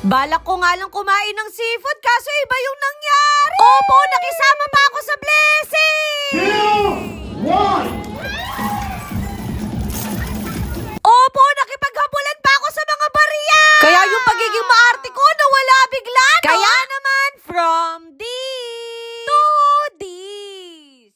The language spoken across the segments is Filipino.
Balak ko nga lang kumain ng seafood kaso iba yung nangyari. Opo, nakisama pa ako sa blessing! 2, 1. Opo, nakipaghabulan pa ako sa mga barya. Kaya yung pagiging maarte ko nawala bigla, no? Kaya naman, from this to this.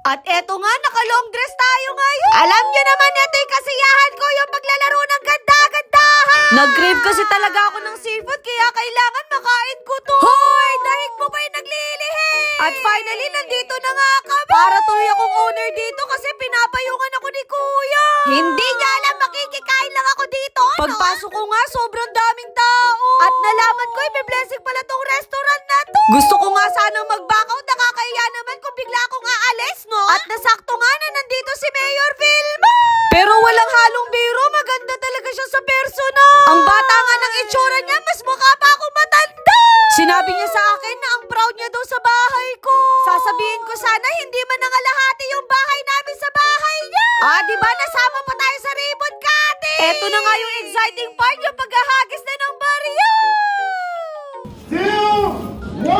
At eto nga, naka-long dress tayo ngayon. Alam nyo naman, ito yung kasiyahan ko, yung paglalaro ng ganda-gandahan. Nag-crave kasi talaga ako ng seafood, kaya kailangan makain ko to. Hoy, dahig mo ba yung naglilihim? At finally, nandito na nga kami. Para tuloy akong owner dito kasi pinapayungan ako ni Kuya. Hindi niya alam, makikikain lang ako dito. Pagpasok ko nga, sobrang daming tao. At nalaman ko, may blessing pala tong restaurant na to. Gusto ko nga sanang mag-back out, nakakaya naman kung bigla akong aalis, no? At nasakto nga na nandito si Mayor Vilma. Pero walang halong biro, maganda talaga siya sa personal. Ang bata nga ng itsura niya, mas mukha pa ako matanda. Sinabi niya sa akin na ang proud niya daw sa bahay ko. Sasabihin ko sana hindi man nangalahati yung bahay namin sa bahay niya. Di ba nasama pa tayo sa ribbon cutting? Eto na nga yung exciting part, yung paghahagis na ng barya. 2, 1.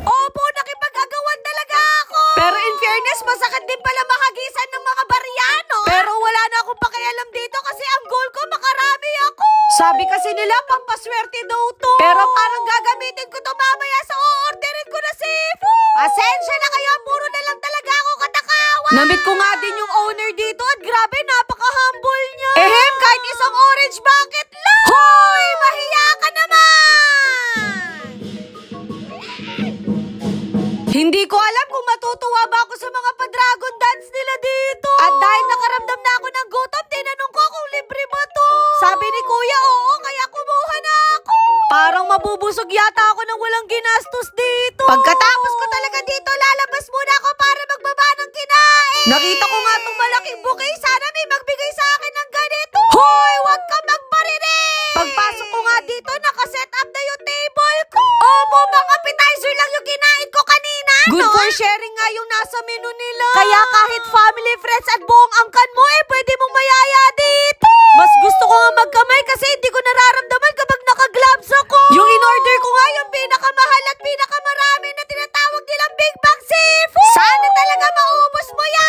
Opo, nakipag-agawan talaga ako. Pero in fairness, masakit din pala mahagisan ng mga baryano. Pero wala na akong pakialam dito kasi ang goal ko makarami ako. Sabi kasi nila, pampaswerte daw to. Pero parang gagamitin ko to mamaya sa o-orderin ko na seafood. Pasensya na kayo, puro na lang talaga ako katakawan. Namit ko nga din yung owner dito at grabe, napaka-humble niya. Kahit isang orange bucket lang. Hoy, mahiya ka naman! Hindi ko alam kung matutuwa ba ako sa mga pa-dragon dance nila dito. At dahil nakaramdam na ako ng gutom, tinanong ko kung libre ba to. Sabi ni Kuya, oo, kaya kumuha na ako. Parang mabubusog yata ako nang walang ginastos dito. Pagkatapos ko talaga dito, lalabas muna ako para magbaba ng kinain. Nakita ko nga itong malaking bouquet, sana may magbigay sa akin ng ganito. Hoy, wag ka magparinig! Pagpasok ko nga dito, nakaset up na yung table ko. Opo, mga appetizer lang yung kinain ko kanina. Good for sharing nga yung nasa menu nila. Kaya kahit family, friends at buong angkan mo, pwede mong mayaya dito. Mas gusto ko nga magkamay kasi hindi ko nararamdaman kapag naka-gloves ako. Yung in-order ko nga yung pinakamahal at pinakamarami na tinatawag nilang Big Bang Seafood. Sana talaga maubos mo yan!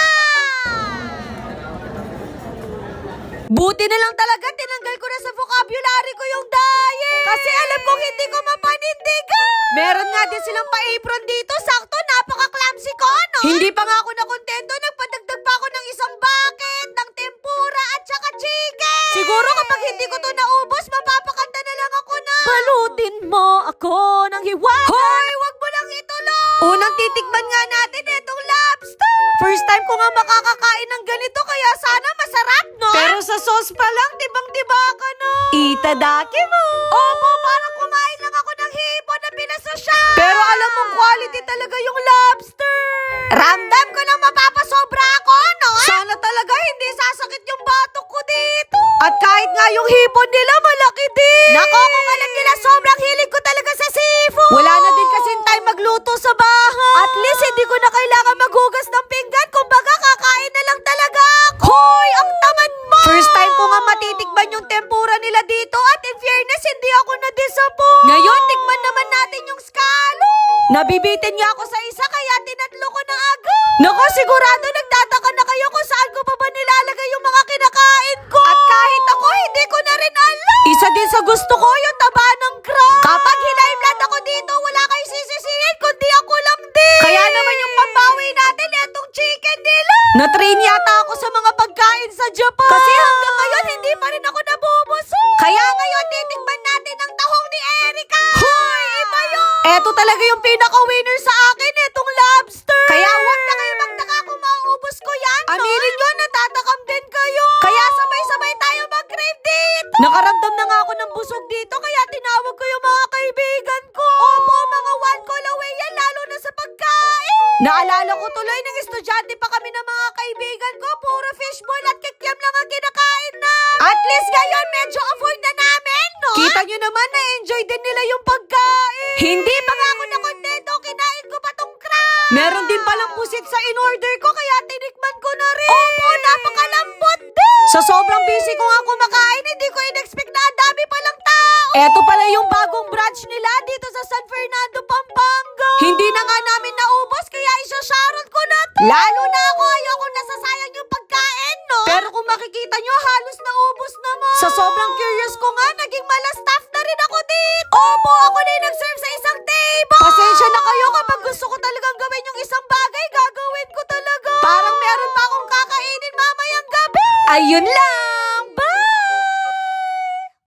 Buti na lang talaga, tinanggal ko na sa vocabulary ko yung diet. Kasi alam kong hindi ko mapanindigan. Meron nga din silang pa-apron dito, sakto, napaka-clumsy ko, no? Hindi pa nga ako nakontento, nagpadagdag pa ako ng isang bucket, ng tempura at saka chicken. Siguro kapag hindi ko to naubos, mapapakanta na lang ako na balutin mo ako ng hiwaga. Hoy, wag mo lang ituloy. Unang titikman nga natin itong lobster. First time ko nga makakakain ng ganito, kaya sana masarap, no? Pero sa sauce pa lang, tibang-tiba ka na. Itadaki mo. Opo, parang kumain lang ako ng hipon na pinasosya. Pero alam mong quality talaga yung lobster. Ramdam ko lang mapapasobra ako, no? Sana talaga hindi sasakit yung batok ko dito. At kahit nga yung hipon nila, malaki din. Nako, kung alam nila, sobrang hilig ko talaga sa seafood. Wala na din kasing time magluto sa bahay. At least, hindi ko na kailangan maghugas ng pinggan. Kumbaga, kakain na lang talaga ako. Hoy, ang tamad mo! First time ko nga matitikman yung tempura nila dito at in fairness, hindi ako na-disappoint. Ngayon, tikman naman natin yung scallop. Nabibitin niya ako sa isa kaya tinatlo ko na agad. Nako, sigurado nagtataka na kayo kung saan ko pa ba nilalagay yung mga kinakain ko. At kahit ako, hindi ko na rin alam. Isa din sa gusto ko yung taba ng crab. Kapag hinay-blood ako dito, wala kayo sisisihin kundi ako lang din. Kaya naman yung pambawi natin, etong chicken nila. Na-train yata ako sa mga pagkain sa Japan. Kasi hanggang ngayon, hindi pa rin ako nabubusog. Kaya ngayon, titikman natin ang tahong ni Erica. Hoy, iba yun. Eto talaga yung pinaka-winner sa akin, etong lobster. Kaya huwag na kayo magtaka kung mauubos ko yan, no? Aminin nyo, natatakam din kayo. Kaya sabay-sabay tayo mag-crave dito. Nakaramdam na nga ako ng busog dito, kaya tinawag ko yung mga kaibigan ko. Opo, mga one call away yan, lalo na sa pagkain. Naalala ko tuloy ng estudyante pa kami ng mga kaibigan ko, puro fishball at kikiam lang ang kinakain na. At least ngayon, medyo afford na namin, no? Kita nyo naman, na-enjoy din nila yung pagkain. Hindi pa nga ako nakontento, kinain ko pa tong crab. Meron din palang pusit sa in-order ko, kaya tinikman ko na rin. Opo, napakalambot din. Sa sobrang busy ko nga kumakain, na nga namin naubos, kaya isa-shoutout ko na to. Lalo na ako, ayoko nasasayang yung pagkain, no? Pero kung makikita nyo, halos naubos naman. Sa sobrang curious ko nga, naging malastaff na rin ako dito. Opo, ako na yung nag-serve sa isang table. Pasensya na kayo kapag gusto ko talagang gawin yung isang bagay, gagawin ko talaga. Parang meron pa akong kakainin mamayang gabi. Ayun lang.